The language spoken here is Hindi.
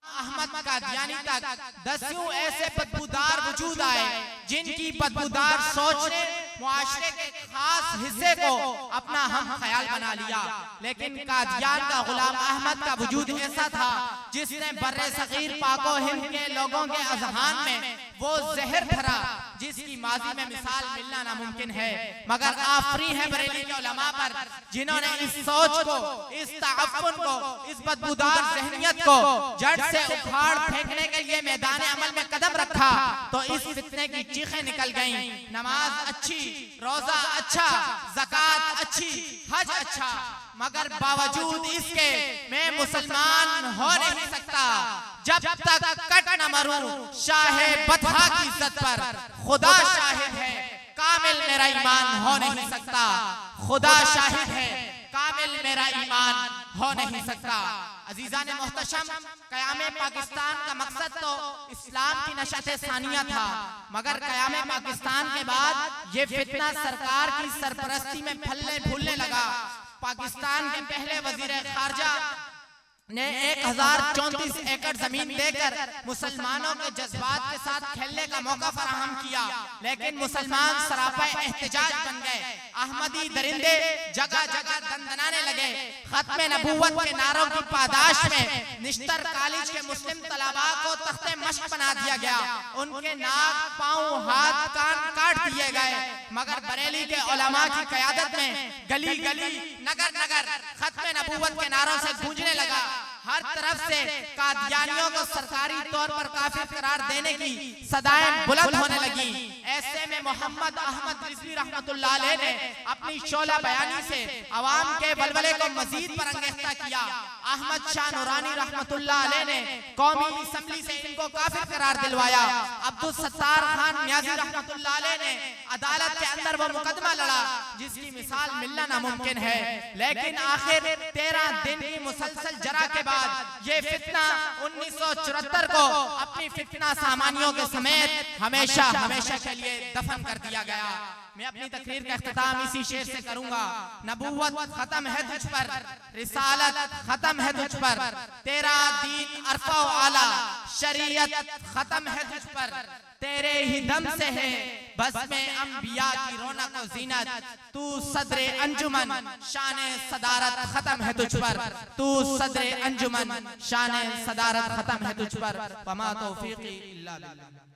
अहमद कादियानी तक 10 ऐसे बदबूदार वजूद आए जिनकी बदबूदार सोच ने मुआशरे के खास हिस्से को अपना हम ख्याल बना लिया। लेकिन कादियान का गुलाम अहमद का वजूद ऐसा था जिसने बर्रे सगीर पाको हिंद के लोगों के अज़हान में वो जहर भरा जिसकी माजी में मिसाल मिलना नामुमकिन है। मगर आफरी है बरेली के उलमा पर जिन्होंने इस सोच को, इस तअफ़्फ़ुन को, इस बदबूदार ज़हनियत को जड़ से उखाड़ फेंकने के लिए मैदान अमल में कदम रखा तो इस फितने की चीखें निकल गईं। नमाज अच्छी, रोजा अच्छा, ज़कात अच्छी, हज अच्छा, मगर बावजूद इसके मैं मुसलमान हो नहीं सकता जब तक कट न मरूं शाहे बतहा की इज्जत पर। खुदा शाहिद है कामिल मेरा ईमान हो नहीं सकता, खुदा शाहिद है कामिल मेरा ईमान हो नहीं सकता। अजीज़ान मोहतशम, क़याम पाकिस्तान का मकसद तो इस्लाम की नशत सानिया था, मगर क़याम पाकिस्तान के बाद ये फितना सरकार की सरपरस्ती में फलने फूलने लगा। पाकिस्तान के पहले वजीर खारजा ने 1034 एकड़ जमीन देकर मुसलमानों के जज्बात के साथ खेलने का मौका फराहम किया, लेकिन मुसलमान सरापा एहतजाज बन गए। अहमदी दरिंदे जगह जगह दंदनाने लगे। खत्मे नबूवत के नारों की पादाश में निश्तर कॉलेज के मुस्लिम तलबा को तख्ते मश्क बना दिया गया। उनके नाक, पाँव, हाथ, कान काट दिए गए। मगर बरेली के उलमा की क़यादत में गली गली, नगर नगर खत्मे नबूवत के नारों से गूंजने लगा। हर तरफ से कादियानियों को सरकारी तौर पर काफिर करार देने की सदाएं बुलंद होने लगी। ऐसे में मोहम्मद अहमद रिजवी रहमतुल्लाह अलैह ने अपनी शोला बयानी से अवाम के बलबले को मजीद बरंगेख्ता किया। अहमद शाह नूरानी रहमतुल्लाह अलैह ने कौमी असम्बली से इनको काफिर करार दिलवाया। अब्दुल सत्तार खान नियाज़ी रहमतुल्लाह अलैह ने अदालत के अंदर वो मुकदमा लड़ा जिसकी मिसाल मिलना नामुमकिन है। लेकिन आखिर 13 दिन की मुसलसल जरा के बाद ये फितना 1974 को अपनी फितना सामानियों के समेत हमेशा हमेशा के लिए दफन कर दिया गया। मैं अपनी तकरीर का इख्तिताम इसी शेर से करूंगा। नबूवत खत्म है तुझ पर, रिसालत खत्म है तुझ पर, तेरा दीन अरफा आला, शरीयत खत्म है तुझ पर, तेरे ही दम से है बस में अंबिया की रौनक और ज़ीनत, तू सदरे अंजुमन शाने सदारत खत्म है तुझ पर, तू सदरे अंजुमन शाने सदारत खत्म है तुझ पर। वमा तौफीकी इल्ला बिल्लाह।